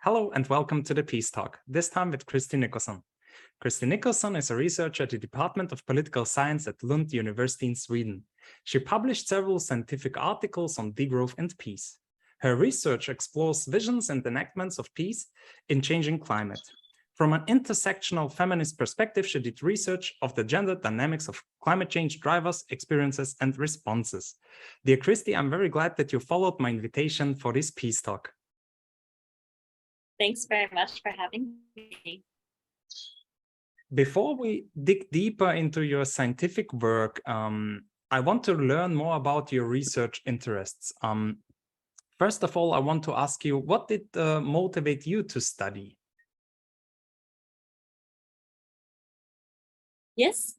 Hello and welcome to the Peace Talk, this time with Christie Nicoson. Christie Nicoson is a researcher at the Department of Political Science at Lund University in Sweden. She published several scientific articles on degrowth and peace. Her research explores visions and enactments of peace in changing climate. From an intersectional feminist perspective, she did research of the gender dynamics of climate change drivers, experiences, and responses. Dear Christie, I'm very glad that you followed my invitation for this Peace Talk. Thanks very much for having me. Before we dig deeper into your scientific work, I want to learn more about your research interests. First of all, I want to ask you, what did motivate you to study? Yes,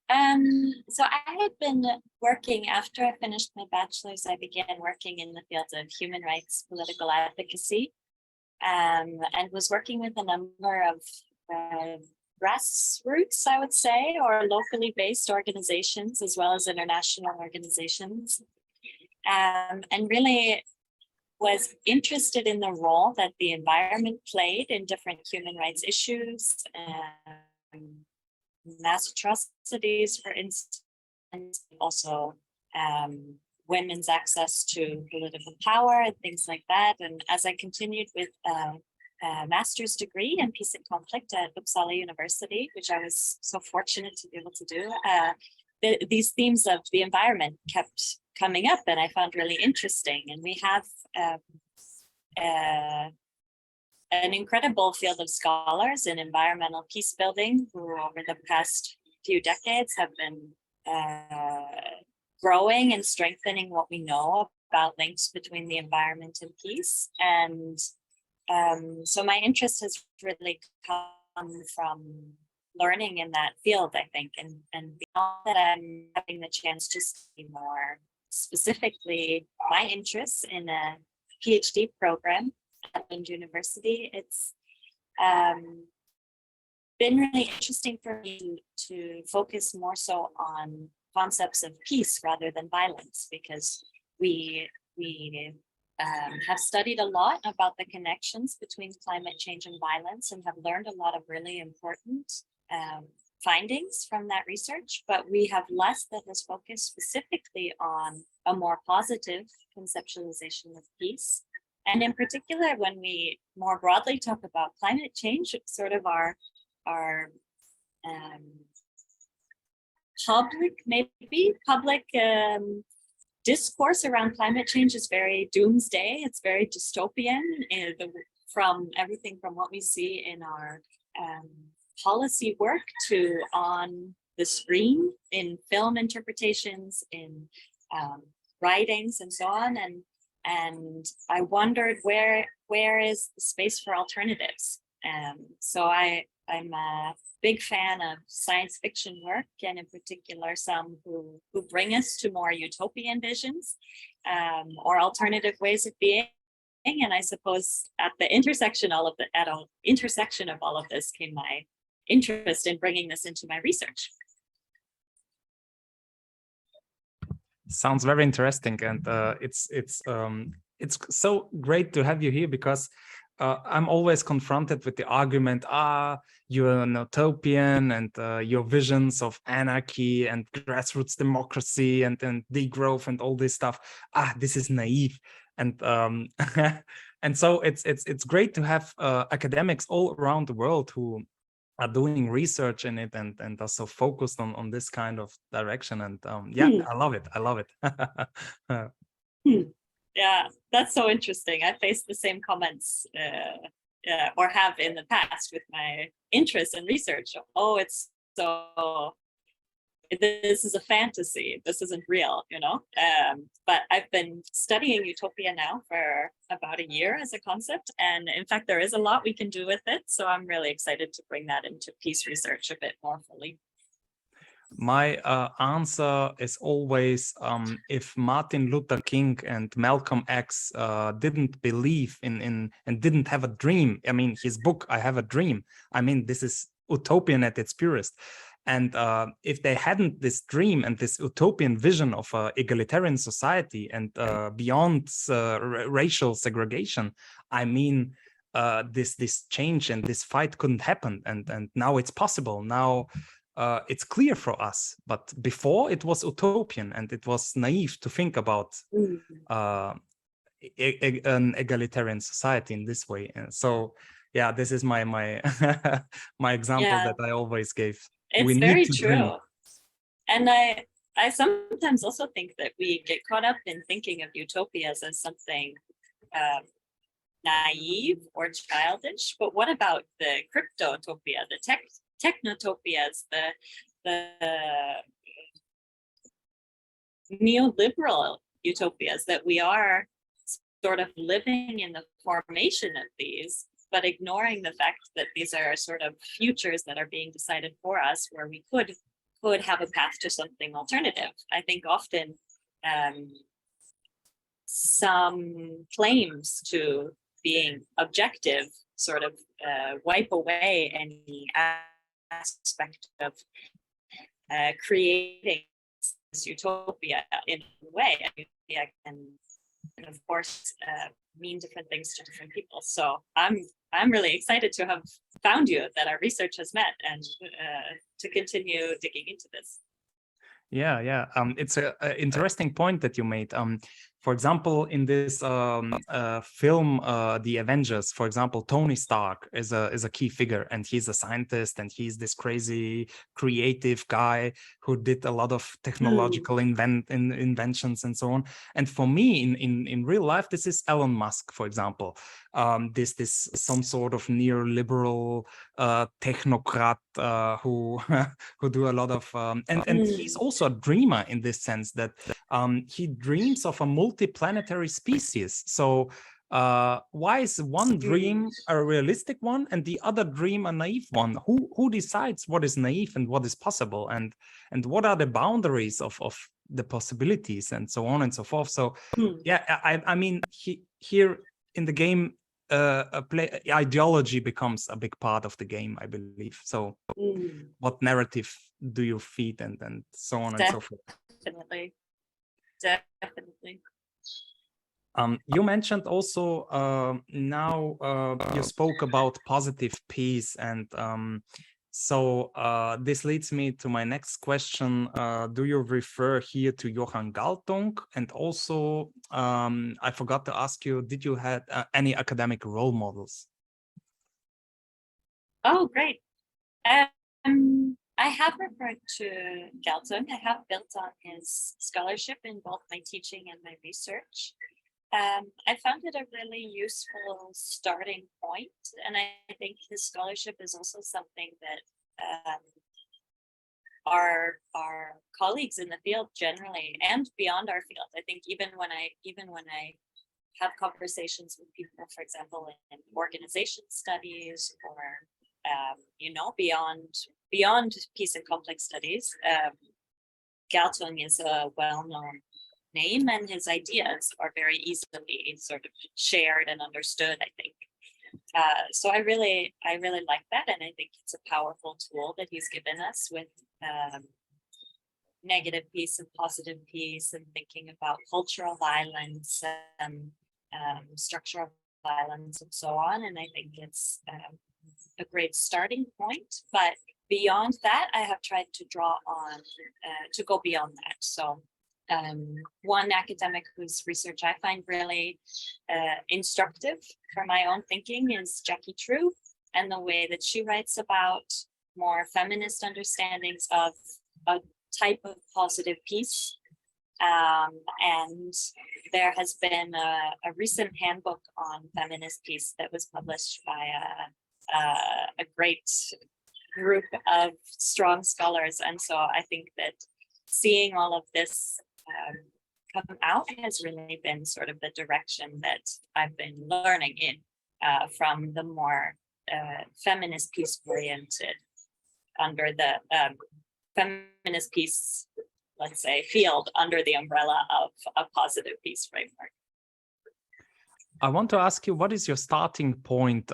so I had been working, after I finished my bachelor's, I began working in the field of human rights, political advocacy, and was working with a number of grassroots, I would say, or locally based organizations, as well as international organizations, and really was interested in the role that the environment played in different human rights issues, mass atrocities, for instance, also women's access to political power and things like that. And as I continued with a master's degree in peace and conflict at Uppsala University, which I was so fortunate to be able to do, these themes of the environment kept coming up, and I found really interesting. And we have an incredible field of scholars in environmental peace building who over the past few decades have been growing and strengthening what we know about links between the environment and peace. And so my interest has really come from learning in that field, I think, and beyond that, I'm having the chance to study more specifically my interests in a PhD program at Lund University. It's been really interesting for me to focus more so on concepts of peace rather than violence, because we have studied a lot about the connections between climate change and violence and have learned a lot of really important findings from that research, but we have less that has focused specifically on a more positive conceptualization of peace. And in particular, when we more broadly talk about climate change, it's sort of our public discourse around climate change is very doomsday. It's very dystopian, from everything from what we see in our policy work to on the screen, in film interpretations, in writings, and so on. And I wondered where is the space for alternatives. So I'm a big fan of science fiction work, and in particular some who bring us to more utopian visions or alternative ways of being. And I suppose at the intersection of all of this came my interest in bringing this into my research. Sounds very interesting, and it's so great to have you here, because I'm always confronted with the argument, you're an utopian, and your visions of anarchy and grassroots democracy and degrowth and all this stuff, this is naive. And and so it's great to have academics all around the world who are doing research in it and are so focused on this kind of direction. And I love it. Yeah, that's so interesting. I faced the same comments or have in the past with my interest in research. Oh, it's so, this is a fantasy. This isn't real, you know? But I've been studying utopia now for about a year as a concept. And in fact, there is a lot we can do with it. So I'm really excited to bring that into peace research a bit more fully. My answer is always, if Martin Luther King and Malcolm X didn't believe in and didn't have a dream, I mean, his book, I Have a Dream, I mean, this is utopian at its purest. And if they hadn't this dream and this utopian vision of an egalitarian society and beyond racial segregation, I mean, this change and this fight couldn't happen, and now it's possible. Now it's clear for us, but before it was utopian and it was naive to think about an egalitarian society in this way. And so yeah, this is my my example that I always gave. It's we very need to true. dream. And I sometimes also think that we get caught up in thinking of utopias as something naive or childish. But what about the cryptotopia, the technotopias, the neoliberal utopias, that we are sort of living in the formation of these, but ignoring the fact that these are sort of futures that are being decided for us, where we could have a path to something alternative. I think often some claims to being objective sort of wipe away any aspect of creating this utopia in a way. Utopia can, of course, mean different things to different people. So I'm really excited to have found you, that our research has met, and to continue digging into this. Yeah. It's an interesting point that you made. For example, in this film, The Avengers, for example, Tony Stark is a key figure, and he's a scientist, and he's this crazy creative guy who did a lot of technological inventions and so on. And for me, in real life, this is Elon Musk, for example. This some sort of neoliberal technocrat who who do a lot of and he's also a dreamer in this sense that he dreams of a multiplanetary species. So why is one dream a realistic one and the other dream a naive one? Who decides what is naive and what is possible, and what are the boundaries of the possibilities, and so on and so forth? So yeah, I mean, here in the game, ideology becomes a big part of the game, I believe. So what narrative do you feed, and so on and so forth? Definitely. You mentioned also now you spoke about positive peace, and so this leads me to my next question. Do you refer here to Johan Galtung? And also, I forgot to ask you, did you have any academic role models? Oh, great. I have referred to Galtung. I have built on his scholarship in both my teaching and my research. I found it a really useful starting point, and I think his scholarship is also something that our colleagues in the field generally, and beyond our field, I think even when I have conversations with people, for example, in organization studies, or beyond peace and conflict studies, Galtung is a well-known name, and his ideas are very easily sort of shared and understood, I think. So I really like that, and I think it's a powerful tool that he's given us with negative peace and positive peace, and thinking about cultural violence and structural violence and so on. And I think it's a great starting point. But beyond that, I have tried to draw on to go beyond that. So one academic whose research I find really instructive for my own thinking is Jacqui True, and the way that she writes about more feminist understandings of a type of positive peace. And there has been a recent handbook on feminist peace that was published by a great group of strong scholars. And so I think that seeing all of this come out has really been sort of the direction that I've been learning in, from the more feminist peace oriented, under the feminist peace, let's say, field under the umbrella of a positive peace framework. I want to ask you, what is your starting point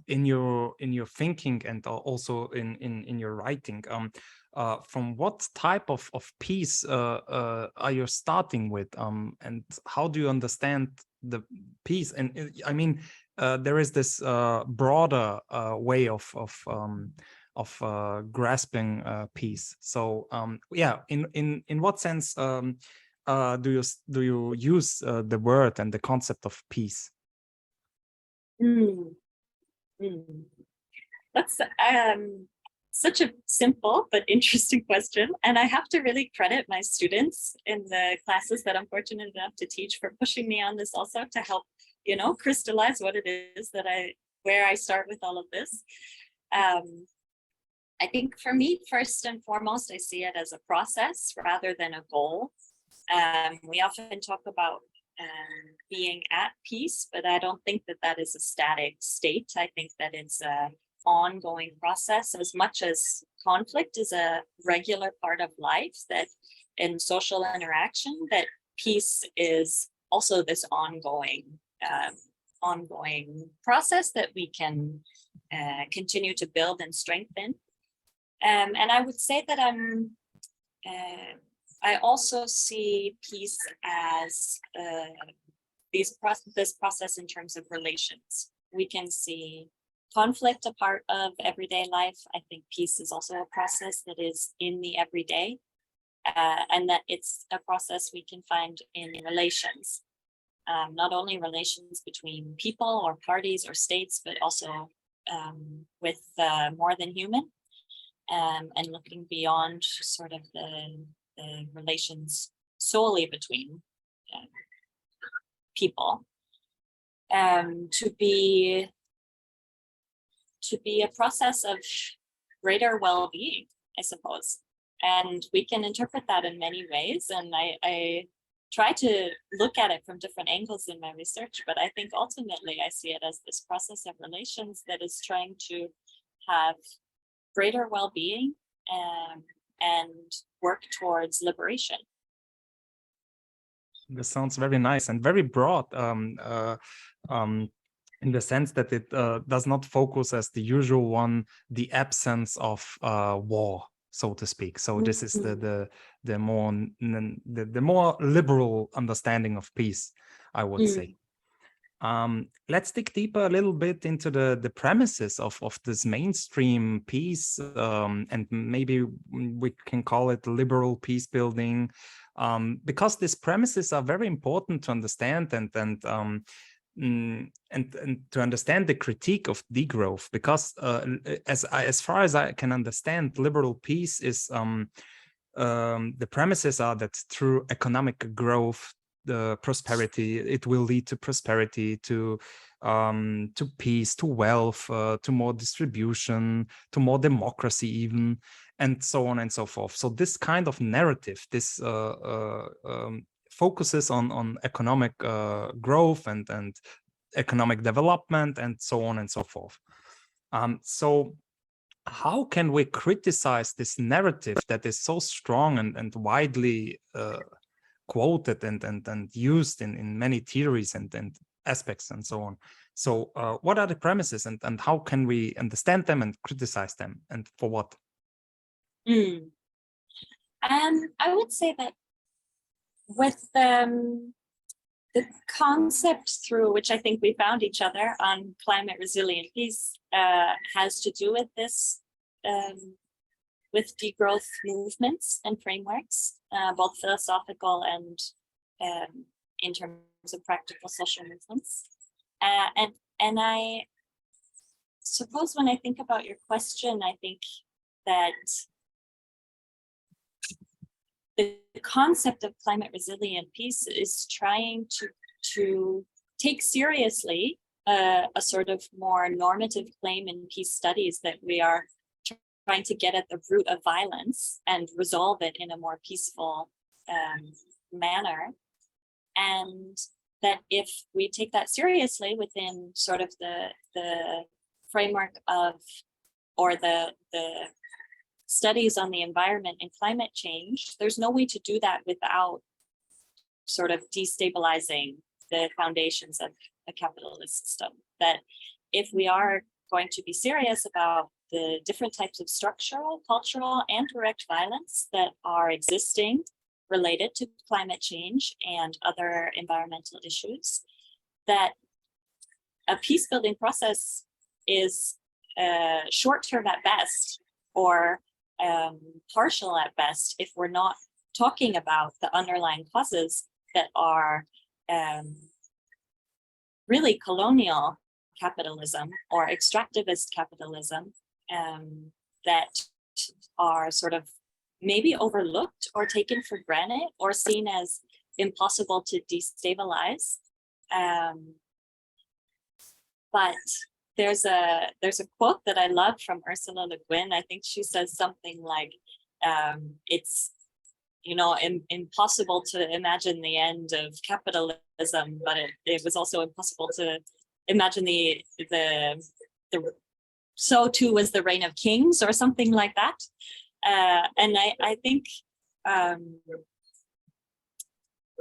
in your thinking, and also in your writing? From what type of peace are you starting with, and how do you understand the peace? And I mean, there is this broader way of grasping peace. So yeah, in what sense do you use the word and the concept of peace? That's such a simple but interesting question, and I have to really credit my students in the classes that I'm fortunate enough to teach for pushing me on this also, to help, you know, crystallize what it is that where I start with all of this. I think for me, first and foremost, I see it as a process rather than a goal. We often talk about being at peace, but I don't think that that is a static state. I think that it's a ongoing process, as much as conflict is a regular part of life, that in social interaction, that peace is also this ongoing process that we can continue to build and strengthen. And I would say that I also see peace as this process in terms of relations. We can see conflict a part of everyday life. I think peace is also a process that is in the everyday, and that it's a process we can find in relations, not only relations between people or parties or states, but also with more than human, and looking beyond sort of the relations solely between people, to be a process of greater well-being, I suppose. And we can interpret that in many ways. And I try to look at it from different angles in my research, but I think ultimately I see it as this process of relations that is trying to have greater well-being and work towards liberation. This sounds very nice and very broad, in the sense that it does not focus as the usual one, the absence of war, so to speak. So this is the more liberal understanding of peace, I would say. Let's dig deeper a little bit into the premises of this mainstream peace, and maybe we can call it liberal peace building, because these premises are very important to understand and to understand the critique of degrowth, because as far as I can understand, liberal peace is the premises are that through economic growth, the prosperity, it will lead to prosperity, to peace, to wealth, to more distribution, to more democracy even, and so on and so forth. So this kind of narrative, this focuses on economic growth and economic development and so on and so forth. So how can we criticize this narrative that is so strong and widely quoted and used in many theories and aspects and so on? So what are the premises and how can we understand them and criticize them, and for what? I would say that with the concept through which I think we found each other on climate resilient peace has to do with this, with degrowth movements and frameworks, both philosophical and in terms of practical social movements. And I suppose when I think about your question, I think that the concept of climate resilient peace is trying to take seriously a sort of more normative claim in peace studies that we are trying to get at the root of violence and resolve it in a more peaceful manner. And that if we take that seriously within sort of the framework of, or the studies on the environment and climate change, there's no way to do that without sort of destabilizing the foundations of a capitalist system. That if we are going to be serious about the different types of structural, cultural, and direct violence that are existing related to climate change and other environmental issues, that a peace building process is short-term at best, or partial at best, if we're not talking about the underlying causes that are really colonial capitalism or extractivist capitalism, that are sort of maybe overlooked or taken for granted or seen as impossible to destabilize. But there's a quote that I love from Ursula Le Guin. I think she says something like, it's, you know, impossible to imagine the end of capitalism, but it was also impossible to imagine the so too was the reign of kings, or something like that. And I think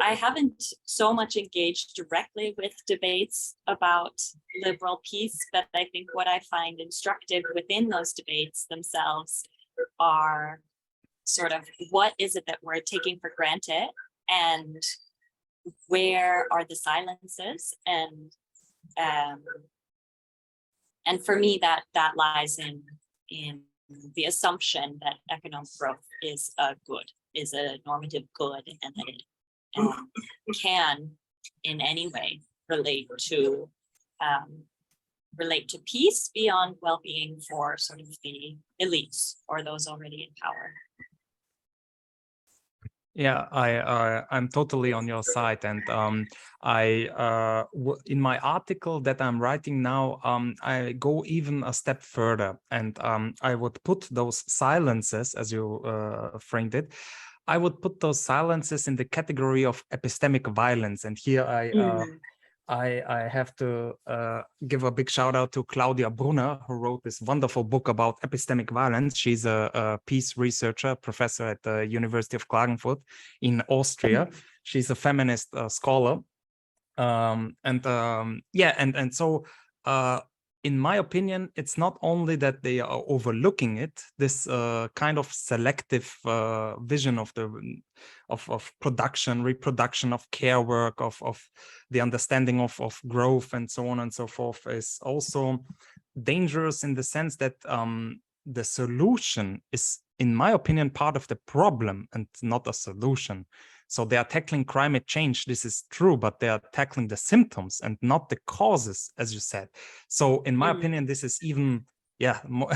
I haven't so much engaged directly with debates about liberal peace, but I think what I find instructive within those debates themselves are sort of, what is it that we're taking for granted, and where are the silences? And for me, that lies in the assumption that economic growth is a normative good, and that it can in any way relate to peace beyond well-being for sort of the elites or those already in power. Yeah, I'm totally on your side, and in my article that I'm writing now, I go even a step further, and I would put those silences, as you framed it, I would put those silences in the category of epistemic violence. And here I have to give a big shout out to Claudia Brunner, who wrote this wonderful book about epistemic violence. She's a peace researcher, professor at the University of Klagenfurt in Austria. She's a feminist scholar. So in my opinion, it's not only that they are overlooking it, this kind of selective vision of production, reproduction, of care work, of the understanding of growth and so on and so forth is also dangerous, in the sense that the solution is, in my opinion, part of the problem and not a solution. So they are tackling climate change, this is true, but they are tackling the symptoms and not the causes, as you said. So in my opinion, this is even, more,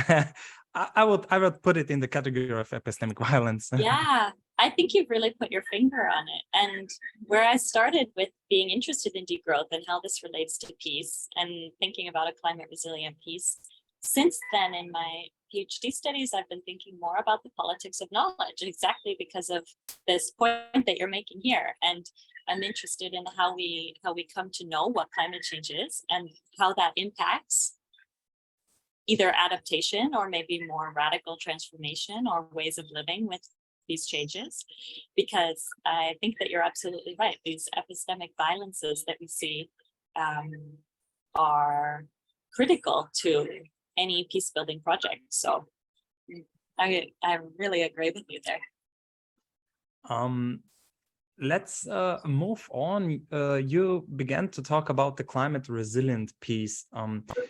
I would put it in the category of epistemic violence. Yeah, I think you've really put your finger on it. And where I started with being interested in degrowth and how this relates to peace and thinking about a climate resilient peace, since then in my PhD studies, I've been thinking more about the politics of knowledge, exactly because of this point that you're making here. And I'm interested in how we come to know what climate change is and how that impacts either adaptation or maybe more radical transformation or ways of living with these changes. Because I think that you're absolutely right. These epistemic violences that we see are critical to any peace building project. So I really agree with you there. Let's move on. You began to talk about the climate resilient peace.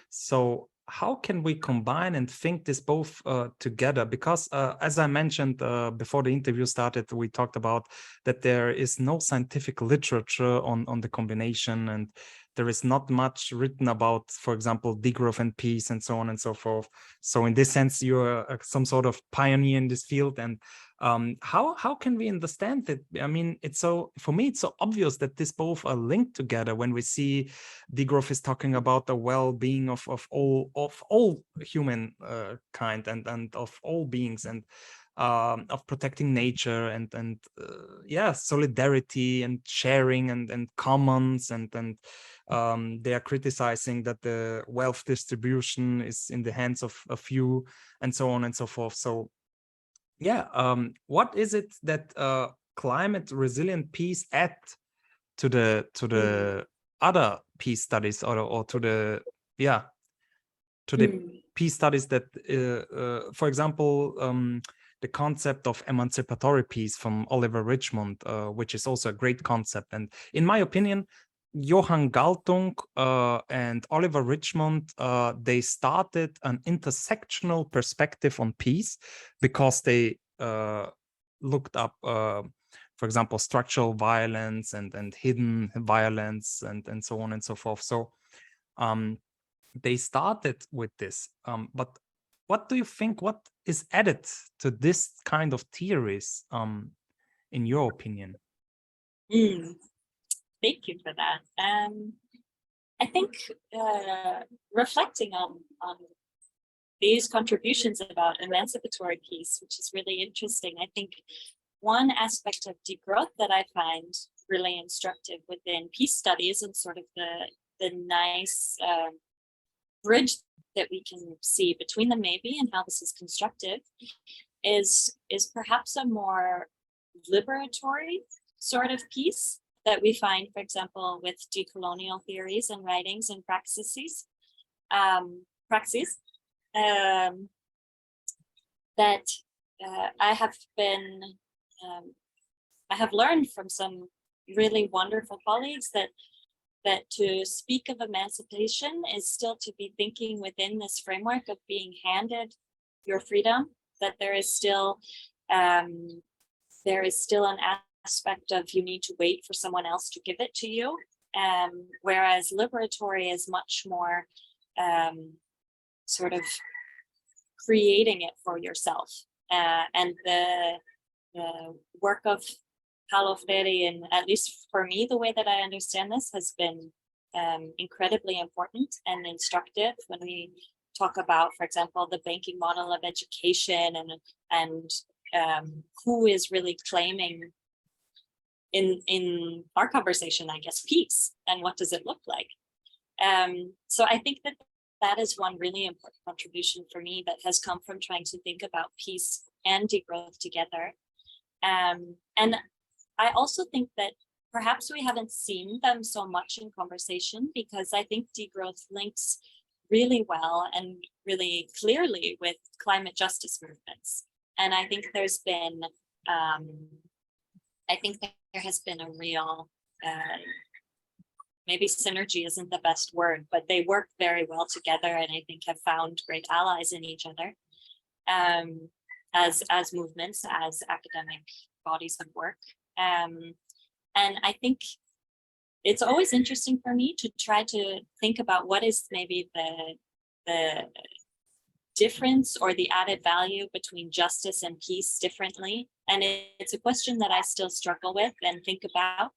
So how can we combine and think this both together? Because as I mentioned before the interview started, we talked about that there is no scientific literature on the combination, and there is not much written about, for example, degrowth and peace and so on and so forth. So in this sense, you're some sort of pioneer in this field. And how can we understand it? I mean, for me, it's so obvious that these both are linked together when we see degrowth is talking about the well-being of all human kind and of all beings, and of protecting nature and solidarity and sharing and commons, and they are criticizing that the wealth distribution is in the hands of a few, and so on and so forth. So what is it that climate resilient peace add to the other peace studies, or to the peace studies that for example the concept of emancipatory peace from Oliver Richmond, which is also a great concept, and in my opinion Johan Galtung and Oliver Richmond, they started an intersectional perspective on peace because they looked up, for example, structural violence and hidden violence and so on and so forth. So they started with this. But what do you think? What is added to this kind of theories, in your opinion? Thank you for that. I think reflecting on these contributions about emancipatory peace, which is really interesting. I think one aspect of degrowth that I find really instructive within peace studies and sort of the nice bridge that we can see between them maybe and how this is constructive is perhaps a more liberatory sort of peace that we find, for example, with decolonial theories and writings and praxis, that I have learned from some really wonderful colleagues that to speak of emancipation is still to be thinking within this framework of being handed your freedom, that there is still an aspect of you need to wait for someone else to give it to you, whereas liberatory is much more sort of creating it for yourself. And the work of Paulo Freire, and at least for me, the way that I understand this has been incredibly important and instructive when we talk about, for example, the banking model of education and who is really claiming in our conversation, I guess, peace, and what does it look like? So I think that is one really important contribution for me that has come from trying to think about peace and degrowth together. And I also think that perhaps we haven't seen them so much in conversation because I think degrowth links really well and really clearly with climate justice movements. And I think there's been, there has been a real, maybe synergy isn't the best word, but they work very well together and I think have found great allies in each other as movements, as academic bodies of work. And I think it's always interesting for me to try to think about what is maybe the difference or the added value between justice and peace differently. And it's a question that I still struggle with and think about.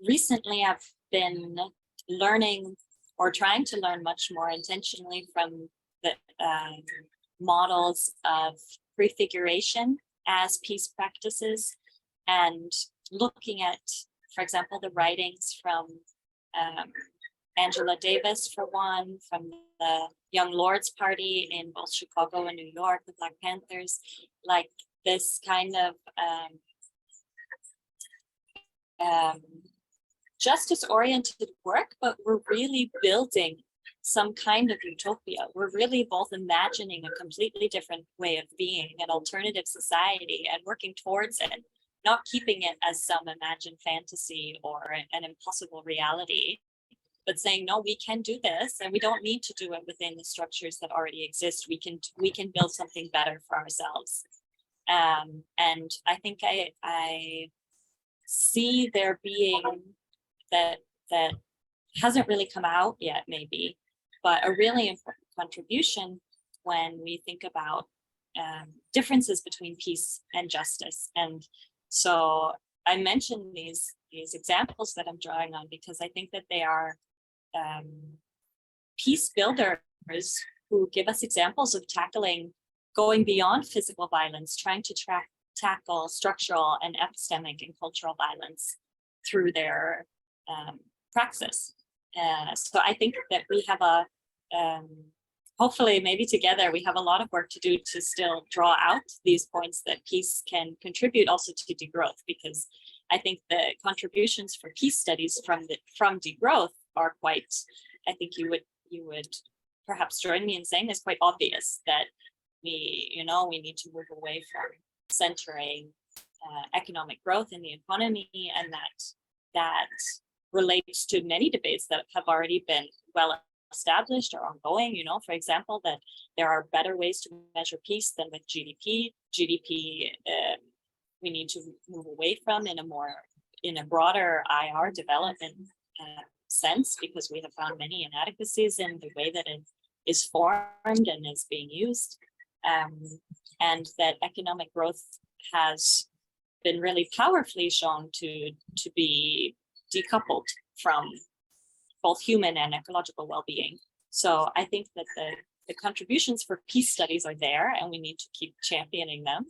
Recently I've been learning or trying to learn much more intentionally from the models of prefiguration as peace practices and looking at, for example, the writings from Angela Davis, for one, from the Young Lords Party in both Chicago and New York, the Black Panthers, like this kind of justice-oriented work, but we're really building some kind of utopia. We're really both imagining a completely different way of being, an alternative society, and working towards it, not keeping it as some imagined fantasy or an impossible reality, but saying, no, we can do this, and we don't need to do it within the structures that already exist. We can build something better for ourselves. And I think I see there being that hasn't really come out yet, maybe, but a really important contribution when we think about differences between peace and justice. And so I mentioned these examples that I'm drawing on because I think that they are peace builders who give us examples of going beyond physical violence, trying to tackle structural and epistemic and cultural violence through their praxis. So I think that we have hopefully maybe together we have a lot of work to do to still draw out these points that peace can contribute also to degrowth, because I think the contributions for peace studies from degrowth are quite, I think you would perhaps join me in saying it's quite obvious that we need to move away from centering economic growth in the economy, and that relates to many debates that have already been well established or ongoing. You know, for example, that there are better ways to measure peace than with GDP. GDP we need to move away from in a broader IR development sense, because we have found many inadequacies in the way that it is formed and is being used, and that economic growth has been really powerfully shown to be decoupled from both human and ecological well-being. So I think that the contributions for peace studies are there, and we need to keep championing them.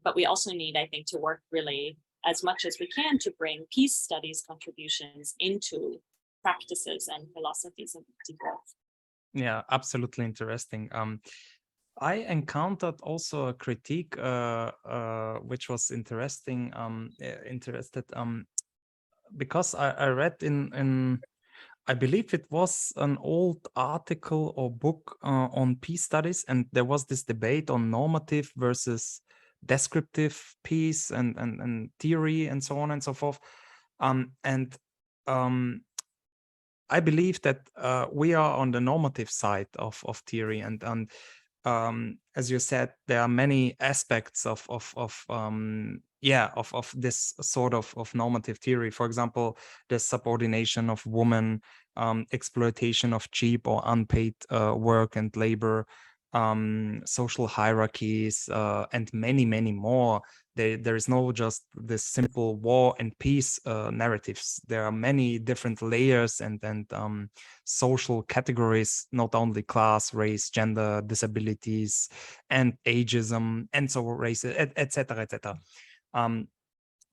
But we also need, I think, to work really as much as we can to bring peace studies contributions into practices and philosophies of degrowth. Yeah, absolutely interesting. I encountered also a critique which was interesting. Because I read in I believe it was an old article or book on peace studies, and there was this debate on normative versus descriptive peace and theory and so on and so forth. I believe that we are on the normative side of theory, and as you said, there are many aspects of this sort of normative theory. For example, the subordination of women, exploitation of cheap or unpaid work and labor, social hierarchies, and many more. There is no just this simple war and peace narratives. There are many different layers and social categories, not only class, race, gender, disabilities, and ageism, and so race, etc., etc.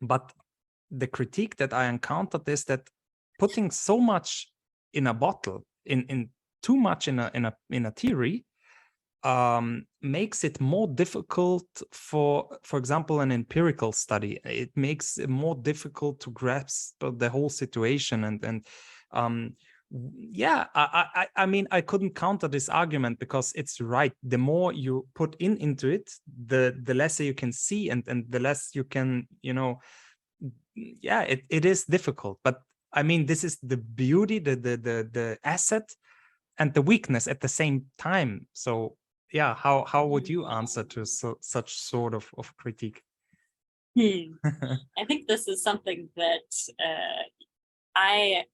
But the critique that I encountered is that putting so much in a bottle, in too much in a theory, makes it more difficult for example, an empirical study. It makes it more difficult to grasp the whole situation. I mean, I couldn't counter this argument, because it's right. The more you put into it, the lesser you can see, and the less you can, it is difficult. But I mean, this is the beauty, the asset and the weakness at the same time. So yeah, how would you answer to such sort of critique? I think this is something that I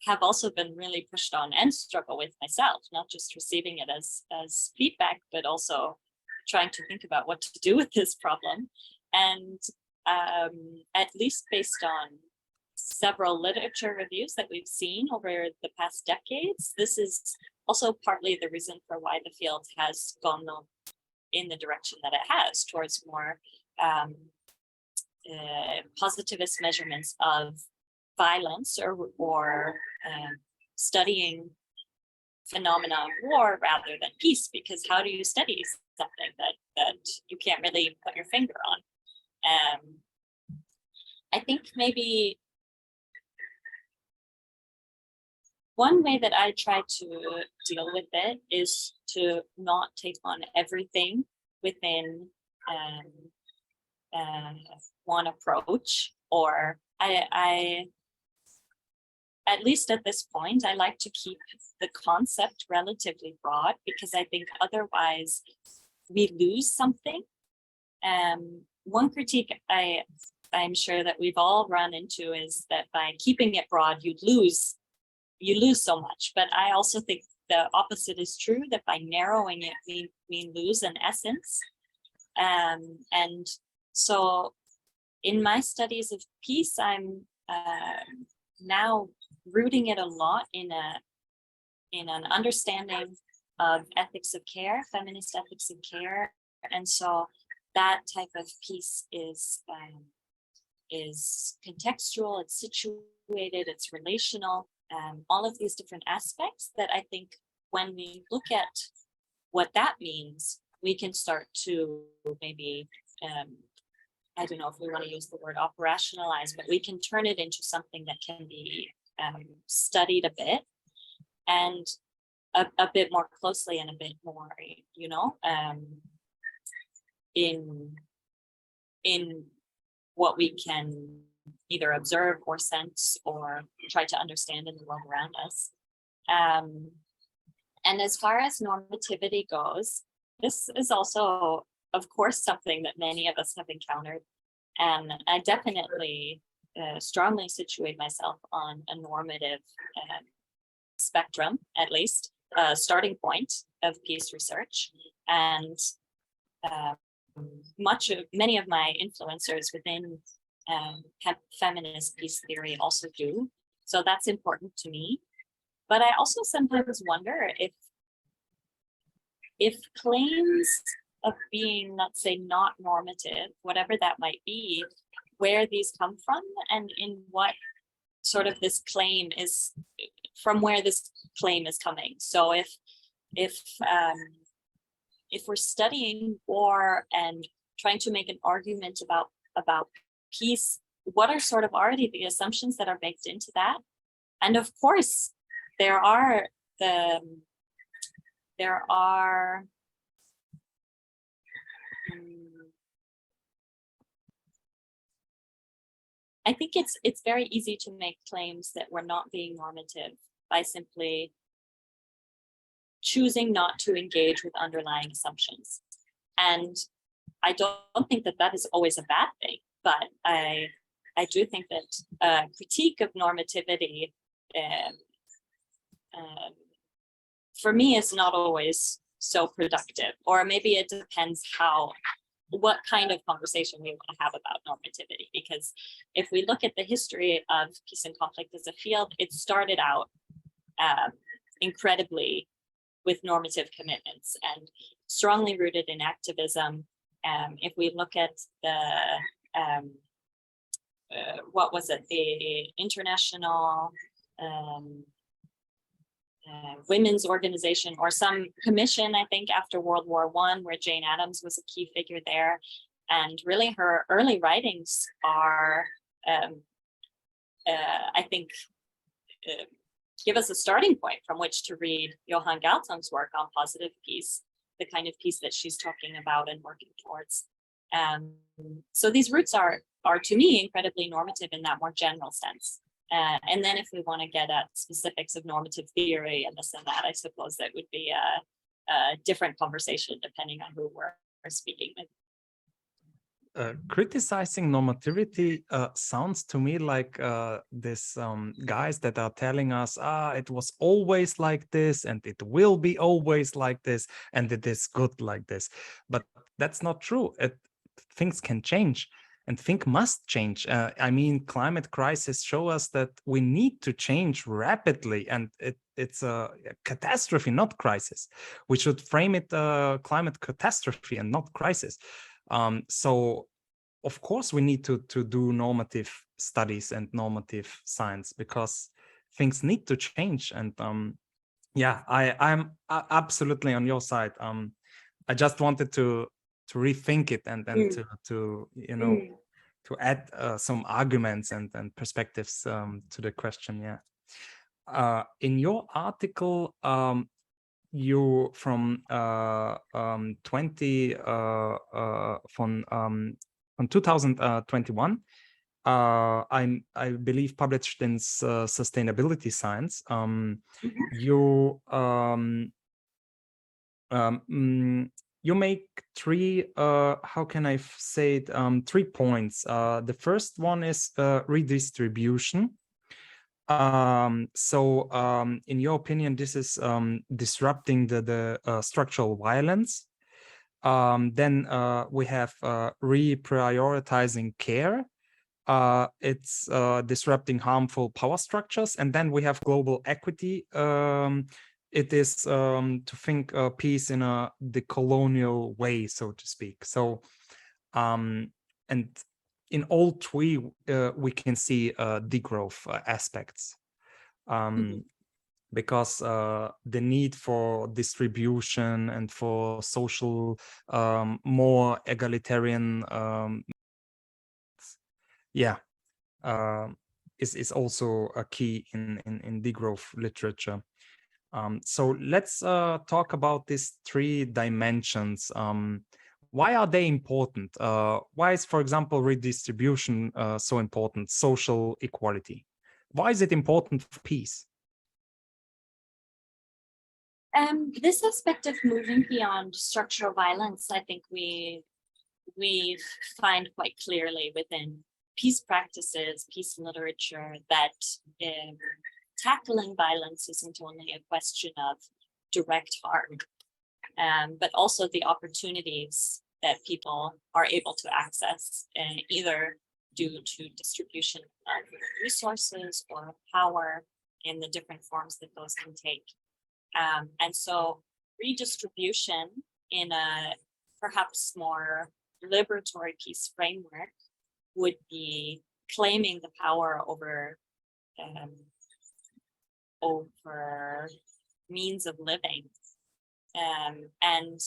have also been really pushed on and struggle with myself, not just receiving it as feedback, but also trying to think about what to do with this problem. And at least based on several literature reviews that we've seen over the past decades, this is also partly the reason for why the field has gone in the direction that it has, towards more positivist measurements of violence, or studying phenomena of war rather than peace. Because how do you study something that you can't really put your finger on? I think maybe one way that I try to deal with it is to not take on everything within one approach, or I at least at this point, I like to keep the concept relatively broad, because I think otherwise we lose something. One critique I'm sure that we've all run into is that by keeping it broad, you lose so much. But I also think the opposite is true, that by narrowing it, we lose an essence. And so in my studies of peace, I'm now rooting it a lot in an understanding of ethics of care, feminist ethics of care. And so that type of peace is contextual, it's situated, it's relational, all of these different aspects that I think when we look at what that means, we can start to maybe, I don't know if we want to use the word operationalize, but we can turn it into something that can be studied a bit, and a bit more closely, and a bit more, in what we can either observe or sense or try to understand in the world around us. And as far as normativity goes, this is also, of course, something that many of us have encountered. And I definitely strongly situate myself on a normative spectrum, at least, starting point of peace research. And many of my influencers within feminist peace theory also do. So that's important to me. But I also sometimes wonder if claims of being, let's say, not normative, whatever that might be, where these come from and in what sort of this claim is, from where this claim is coming. So if we're studying war and trying to make an argument about peace, what are sort of already the assumptions that are baked into that? And of course, there are I think it's very easy to make claims that we're not being normative by simply choosing not to engage with underlying assumptions. And I don't think that that is always a bad thing, but I do think that critique of normativity for me is not always so productive, or maybe it depends what kind of conversation we want to have about normativity. Because if we look at the history of peace and conflict as a field, it started out incredibly with normative commitments and strongly rooted in activism. If we look at the the International Women's Organization, or some commission, I think, after World War I, where Jane Addams was a key figure there. And really her early writings are, I think, give us a starting point from which to read Johan Galtung's work on positive peace, the kind of peace that she's talking about and working towards. So these roots are to me incredibly normative in that more general sense. And then if we want to get at specifics of normative theory and this and that, I suppose that would be a different conversation depending on who we're speaking with. Criticizing normativity sounds to me like this guys that are telling us, it was always like this and it will be always like this and it is good like this. But that's not true. Things can change. And things must change. I mean, climate crisis show us that we need to change rapidly, and it's a catastrophe, not crisis. We should frame it climate catastrophe and not crisis. So, of course, we need to do normative studies and normative science because things need to change. And yeah, I'm absolutely on your side. I just wanted to rethink it and then to you know to add some arguments and perspectives to the question. Yeah, in your article, you from 2021, I believe published in Sustainability Science. You make three, how can I say it, 3 points. The first one is redistribution. So in your opinion, this is disrupting the structural violence. Then we have reprioritizing care. It's disrupting harmful power structures. And then we have global equity. It is to think peace in a decolonial way, so to speak. So, and in all three, we can see degrowth aspects, because the need for distribution and for social, more egalitarian, is also a key in degrowth literature. So let's talk about these 3 dimensions. why are they important? Why is, for example, redistribution so important, social equality? Why is it important for peace? This aspect of moving beyond structural violence, I think we find quite clearly within peace practices, peace literature, that tackling violence isn't only a question of direct harm, but also the opportunities that people are able to access, either due to distribution of resources or power in the different forms that those can take. And so redistribution in a perhaps more liberatory peace framework would be claiming the power over means of living. And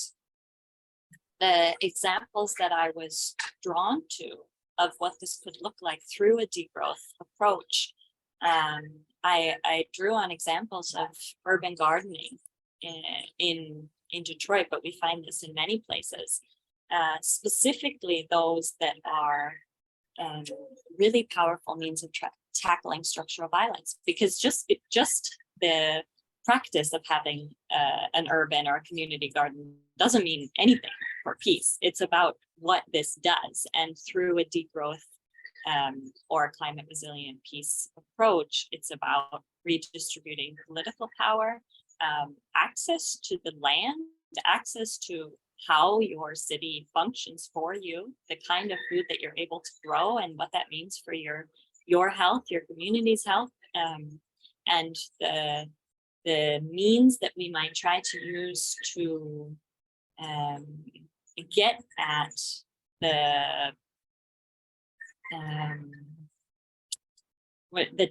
the examples that I was drawn to of what this could look like through a degrowth approach, I drew on examples of urban gardening in Detroit, but we find this in many places, specifically those that are really powerful means of tackling structural violence, because just the practice of having an urban or a community garden doesn't mean anything for peace. It's about what this does, and through a degrowth or a climate resilient peace approach, it's about redistributing political power, access to the land, access to how your city functions for you, the kind of food that you're able to grow and what that means for your health, your community's health, and the means that we might try to use to get at the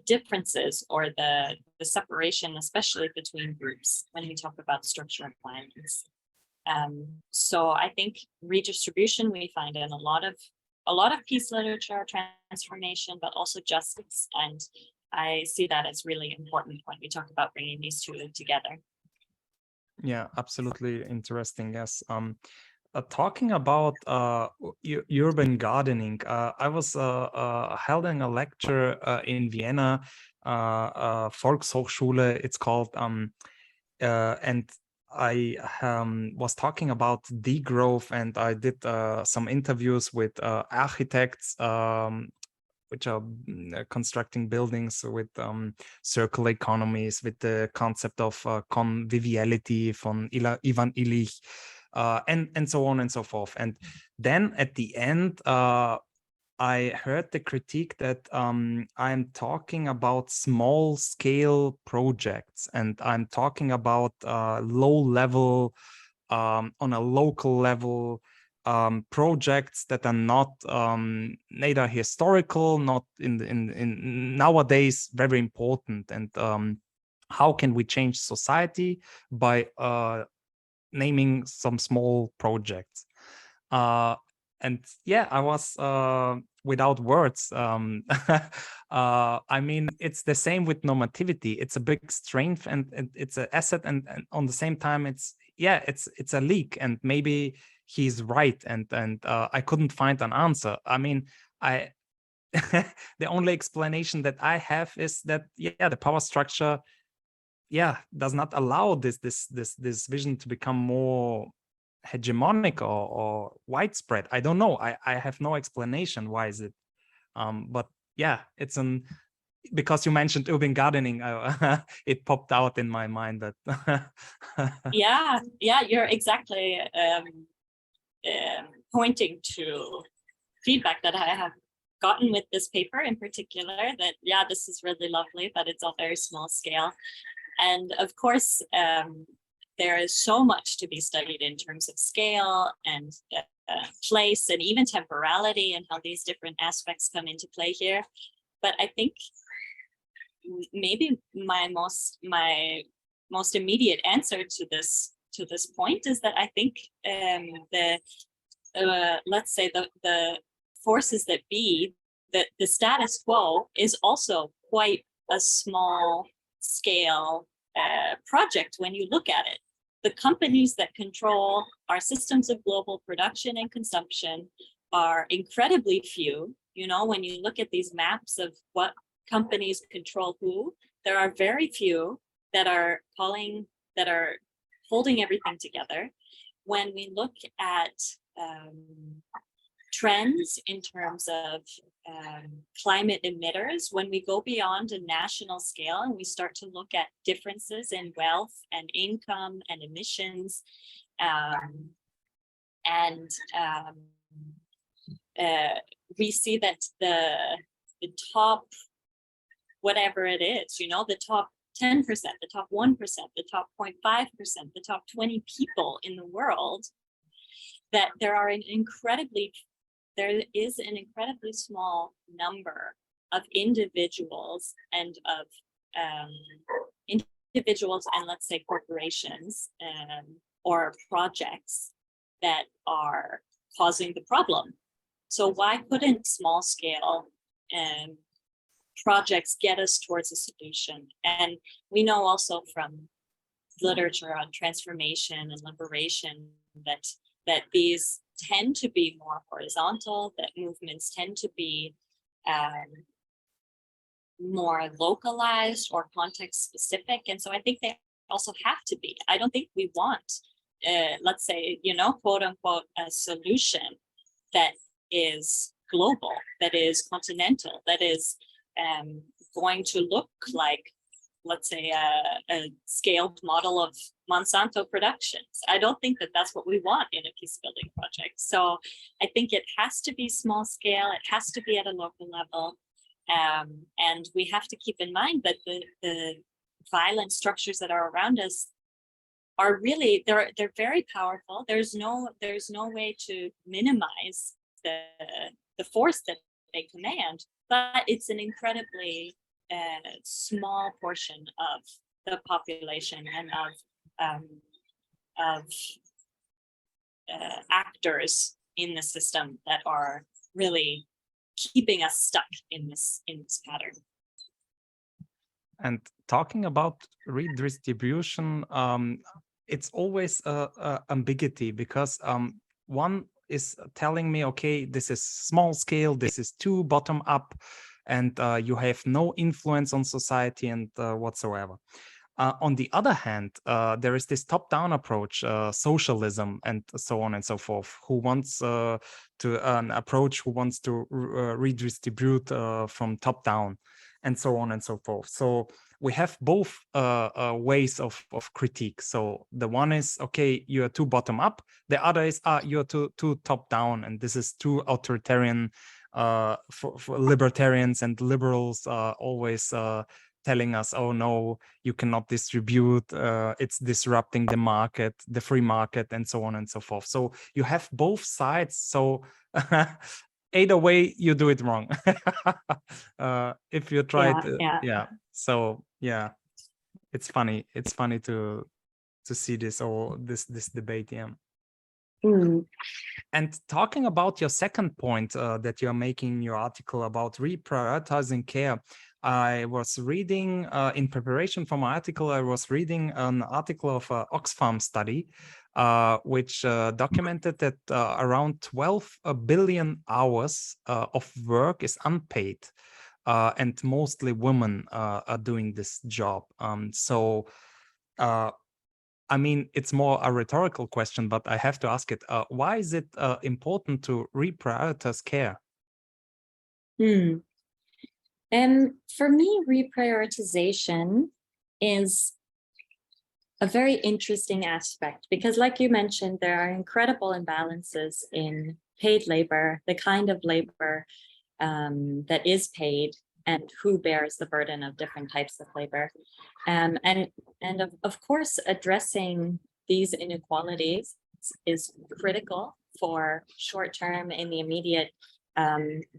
differences or the separation, especially between groups when we talk about structural violence. So I think redistribution we find in a lot of peace literature, transformation, but also justice, and I see that as really important when we talk about bringing these two together. Yeah, absolutely interesting. Yes. Talking about urban gardening, I was holding a lecture in Vienna, Volkshochschule, it's called, and I was talking about degrowth, and I did some interviews with architects, which are constructing buildings with circular economies, with the concept of conviviality from Ivan Illich, and so on and so forth. And then at the end, I heard the critique that I'm talking about small scale projects, and I'm talking about low level, on a local level, projects that are not neither historical, not in nowadays very important. And how can we change society by naming some small projects? And yeah, I was without words. I mean, it's the same with normativity. It's a big strength, and it's an asset, and on the same time, it's a leak, and maybe he's right, and I couldn't find an answer. I mean, the only explanation that I have is that the power structure does not allow this vision to become more hegemonic or widespread. I don't know. I have no explanation why is it. But yeah, it's because you mentioned urban gardening, it popped out in my mind that yeah, you're exactly pointing to feedback that I have gotten with this paper in particular, that this is really lovely, but it's on very small scale. And of course, there is so much to be studied in terms of scale and place, and even temporality, and how these different aspects come into play here. But I think maybe my most immediate answer to this point is that I think let's say the forces that be, that the status quo is also quite a small scale project when you look at it. the companies that control our systems of global production and consumption are incredibly few. You know, when you look at these maps of what companies control who, there are very few that are holding everything together. When we look at trends in terms of climate emitters, when we go beyond a national scale and we start to look at differences in wealth and income and emissions, we see that the top, whatever it is, you know, the top 10%, the top 1%, the top 0.5%, the top 20 people in the world, that there is an incredibly small number of individuals and let's say corporations or projects that are causing the problem. So why couldn't small scale projects get us towards a solution? And we know also from literature on transformation and liberation that these tend to be more horizontal, that movements tend to be more localized or context specific. And so I think they also have to be. I don't think we want, let's say, you know, quote unquote, a solution that is global, that is continental, that is going to look like, let's say, a scaled model of Monsanto productions. I don't think that that's what we want in a peace building project. So I think it has to be small scale. It has to be at a local level. And we have to keep in mind that the violent structures that are around us are really, they're very powerful. There's no way to minimize the force that they command, but it's an incredibly small portion of the population and of actors in the system that are really keeping us stuck in this pattern. And talking about redistribution, it's always ambiguity, because one is telling me, okay, this is small scale, this is too bottom up, and you have no influence on society and whatsoever. On the other hand, there is this top-down approach, socialism and so on and so forth, who wants to redistribute from top down and so on and so forth. So we have both ways of critique. So the one is, okay, you are too bottom up. The other is, you're too top down, and this is too authoritarian. For libertarians and liberals always telling us, oh no, you cannot distribute, it's disrupting the market, the free market, and so on and so forth. So you have both sides. So either way, you do it wrong. If you try So yeah, it's funny. It's funny to see this debate. Yeah. Mm. And talking about your second point that you're making in your article about reprioritizing care, I was reading in preparation for my article, I was reading an article of an Oxfam study, which documented that around 12 billion hours of work is unpaid, and mostly women are doing this job. I mean, it's more a rhetorical question, but I have to ask it. Why is it important to reprioritize care? For me, reprioritization is a very interesting aspect because, like you mentioned, there are incredible imbalances in paid labor, the kind of labor that is paid, and who bears the burden of different types of labor. And of course, addressing these inequalities is critical for short-term in the immediate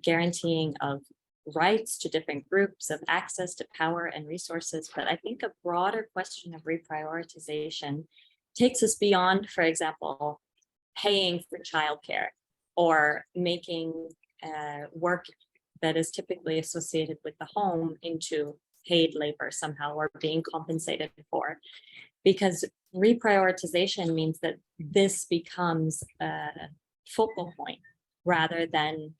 guaranteeing of rights to different groups, of access to power and resources. But I think a broader question of reprioritization takes us beyond, for example, paying for childcare or making work that is typically associated with the home into paid labor somehow, or being compensated for. Because reprioritization means that this becomes a focal point rather than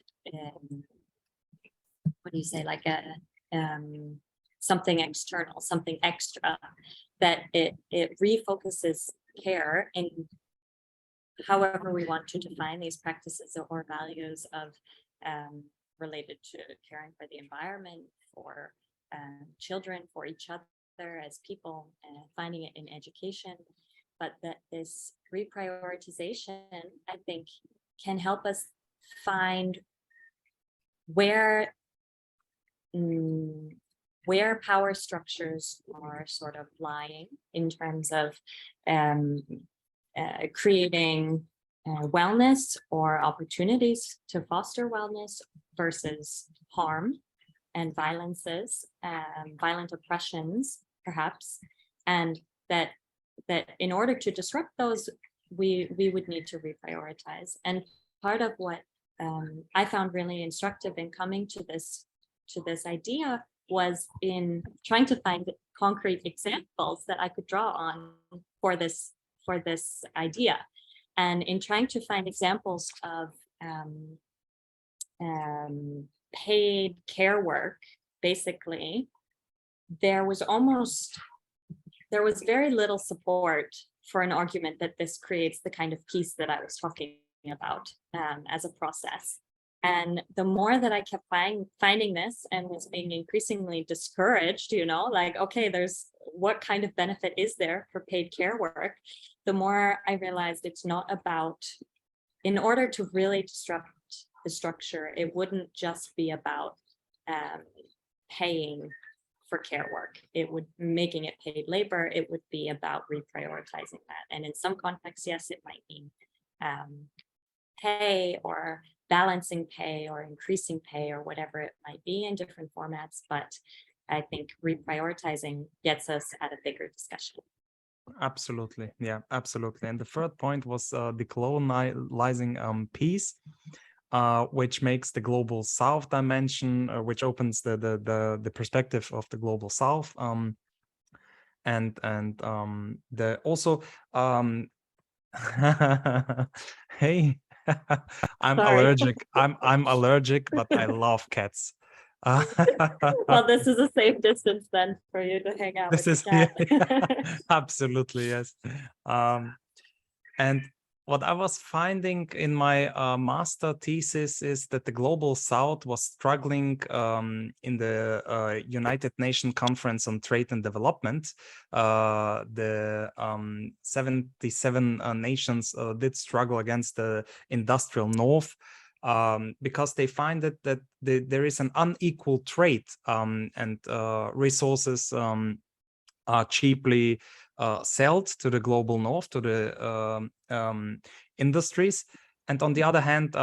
what do you say, like a something external, something extra, that it refocuses care in however we want to define these practices or values of related to caring for the environment, for children, for each other as people, finding it in education. But that this reprioritization, I think, can help us find where power structures are sort of lying in terms of creating wellness or opportunities to foster wellness versus harm and violences, violent oppressions, perhaps, and that in order to disrupt those, we would need to reprioritize. And part of what I found really instructive in coming to this idea was in trying to find concrete examples that I could draw on for this idea, and in trying to find examples of paid care work. Basically, there was very little support for an argument that this creates the kind of peace that I was talking about as a process. And the more that I kept finding this and was being increasingly discouraged, like, okay, what kind of benefit is there for paid care work? The more I realized it's not about, in order to really disrupt the structure, it wouldn't just be about paying for care work. It would making it paid labor. It would be about reprioritizing that. And in some contexts, yes, it might mean pay or balancing pay or increasing pay or whatever it might be in different formats. But I think reprioritizing gets us at a bigger discussion. Absolutely. Yeah, absolutely. And the third point was decolonizing peace, which makes the global South dimension, which opens the perspective of the global South. Hey, I'm Sorry. allergic. I'm allergic, but I love cats. Well, this is a safe distance then for you to hang out with the cat. Absolutely, yes. And what I was finding in my master thesis is that the global South was struggling in the United Nations Conference on Trade and Development. The 77 nations did struggle against the industrial North, because they find that there is an unequal trade, and resources are cheaply sold to the global North, to the industries, and on the other hand,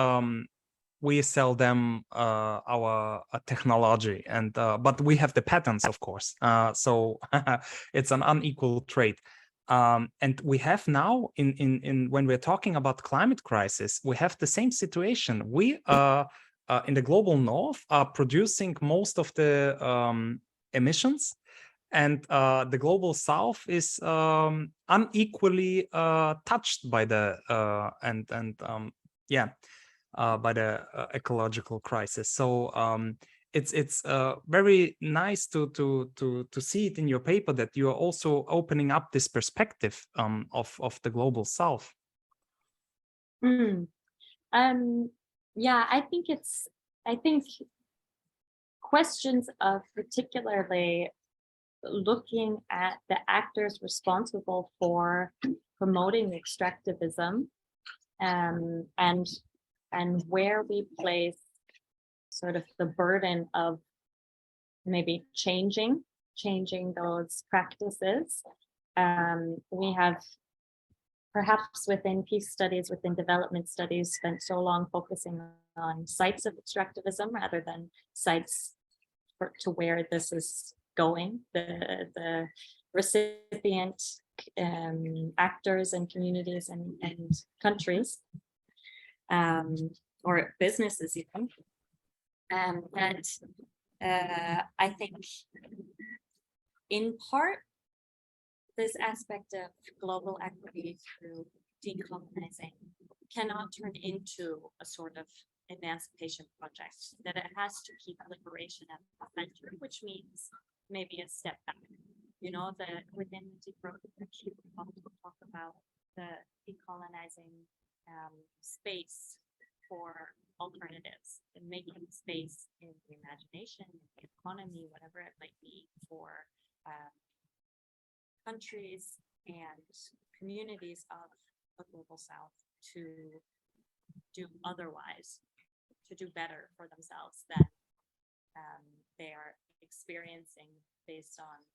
we sell them our technology, and but we have the patents, of course. So it's an unequal trade. And we have now, in when we're talking about climate crisis, we have the same situation. We in the global North are producing most of the emissions, and the global South is unequally touched by the by the ecological crisis. So it's very nice to see it in your paper that you are also opening up this perspective of the global South. Yeah, I think questions of particularly looking at the actors responsible for promoting extractivism, and where we place sort of the burden of maybe changing those practices. We have, perhaps within peace studies, within development studies, spent so long focusing on sites of extractivism rather than sites to where this is going, the recipient actors and communities and countries, or businesses even. And I think in part this aspect of global equity through decolonizing cannot turn into a sort of emancipation project, that it has to keep liberation at the center, which means maybe a step back. You know, that within the degrowth, we talk about the decolonizing space for alternatives and making space in the imagination, the economy, whatever it might be, for countries and communities of the global south to do otherwise, to do better for themselves than they are experiencing based on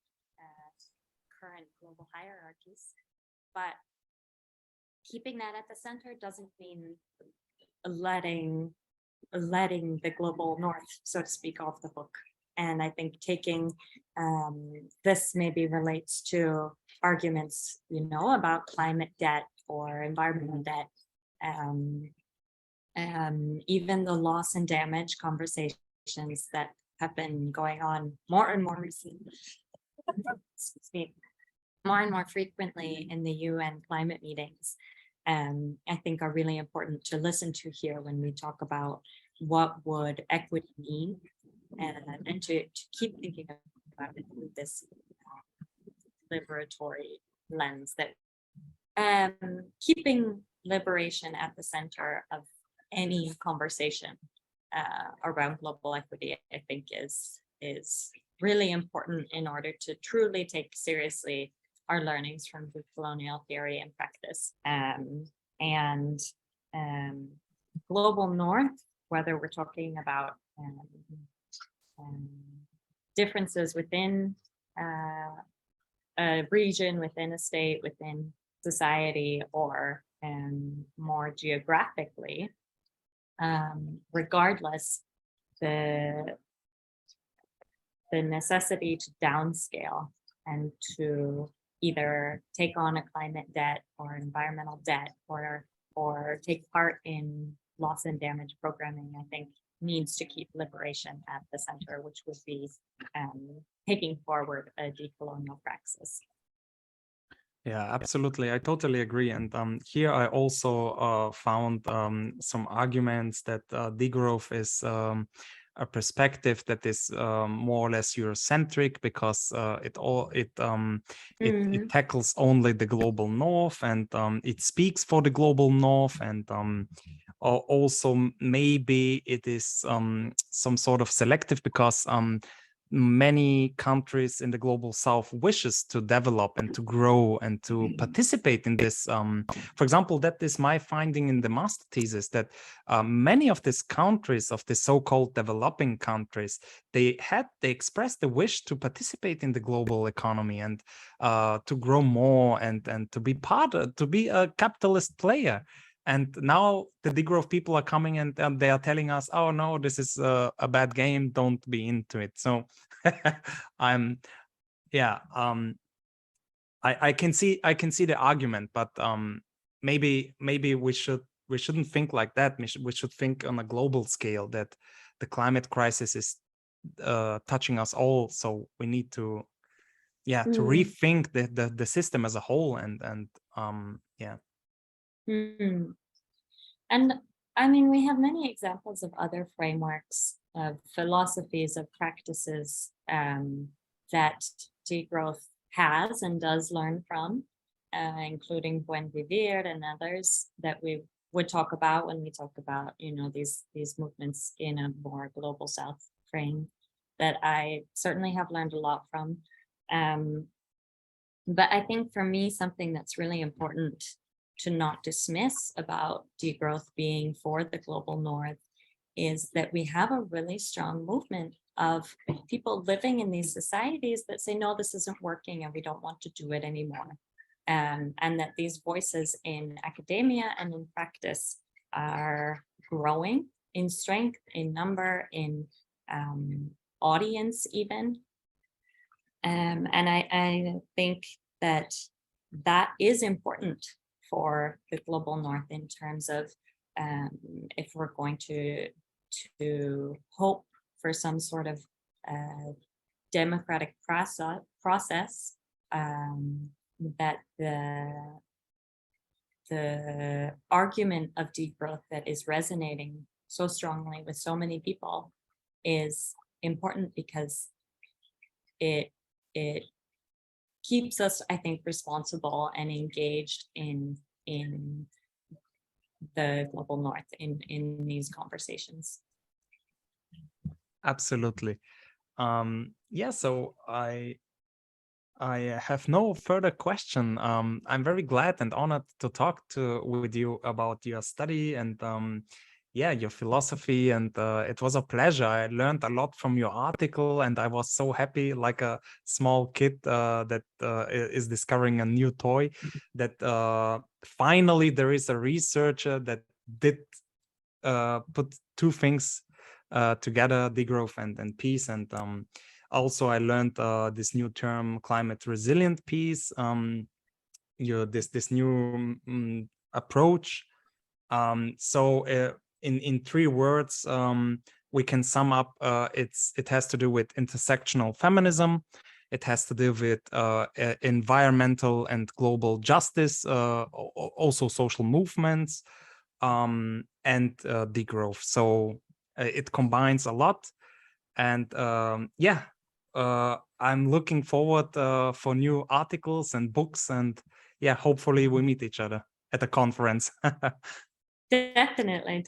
current global hierarchies. But keeping that at the center doesn't mean letting the global north, so to speak, off the hook. And I think taking this maybe relates to arguments, you know, about climate debt or environmental debt, even the loss and damage conversations that have been going on more and more recently, excuse me, more and more frequently in the UN climate meetings, I think are really important to listen to here when we talk about what would equity mean, and to keep thinking about it with this liberatory lens, that keeping liberation at the center of any conversation around global equity, I think is really important in order to truly take seriously our learnings from the colonial theory and practice. And global north, whether we're talking about differences within a region, within a state, within society, or more geographically, regardless, the necessity to downscale and to either take on a climate debt or environmental debt, or take part in loss and damage programming, I think needs to keep liberation at the center, which would be taking forward a decolonial praxis. Yeah, absolutely. I totally agree. And here I also found some arguments that degrowth is a perspective that is more or less Eurocentric, because it tackles only the global north, and it speaks for the global north, and also maybe it is some sort of selective, because many countries in the global south wishes to develop and to grow and to participate in this. For example, that is my finding in the master thesis, that many of these countries, of the so-called developing countries, they expressed the wish to participate in the global economy and to grow more and to be a capitalist player. And now the degrowth people are coming and they are telling us, oh no, this is a bad game, don't be into it. So I can see the argument, but maybe we shouldn't think like that. We should think on a global scale, that the climate crisis is touching us all. So we need to to rethink the system as a whole, and And I mean, we have many examples of other frameworks, of philosophies, of practices that degrowth has and does learn from, including Buen Vivir and others that we would talk about when we talk about, you know, these movements in a more global south frame, that I certainly have learned a lot from. But I think for me, something that's really important to not dismiss about degrowth being for the global north is that we have a really strong movement of people living in these societies that say, no, this isn't working and we don't want to do it anymore. And that these voices in academia and in practice are growing in strength, in number, in audience even. And I think that is important for the global north in terms of if we're going to hope for some sort of democratic process that the argument of degrowth that is resonating so strongly with so many people is important, because it keeps us, I think, responsible and engaged in the global north in these conversations. Absolutely. Yeah, so I have no further question. I'm very glad and honored to talk with you about your study and yeah, your philosophy, and it was a pleasure. I learned a lot from your article, and I was so happy, like a small kid that is discovering a new toy, that finally there is a researcher that did put two things together, degrowth and peace. And also I learned this new term, climate resilient peace, this new approach. So in 3 words, we can sum up, it has to do with intersectional feminism. It has to do with environmental and global justice, also social movements, and degrowth. So it combines a lot. And yeah, I'm looking forward for new articles and books, and yeah, hopefully we meet each other at a conference. Definitely.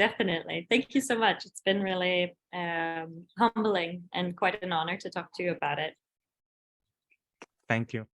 Thank you so much. It's been really humbling and quite an honor to talk to you about it. Thank you.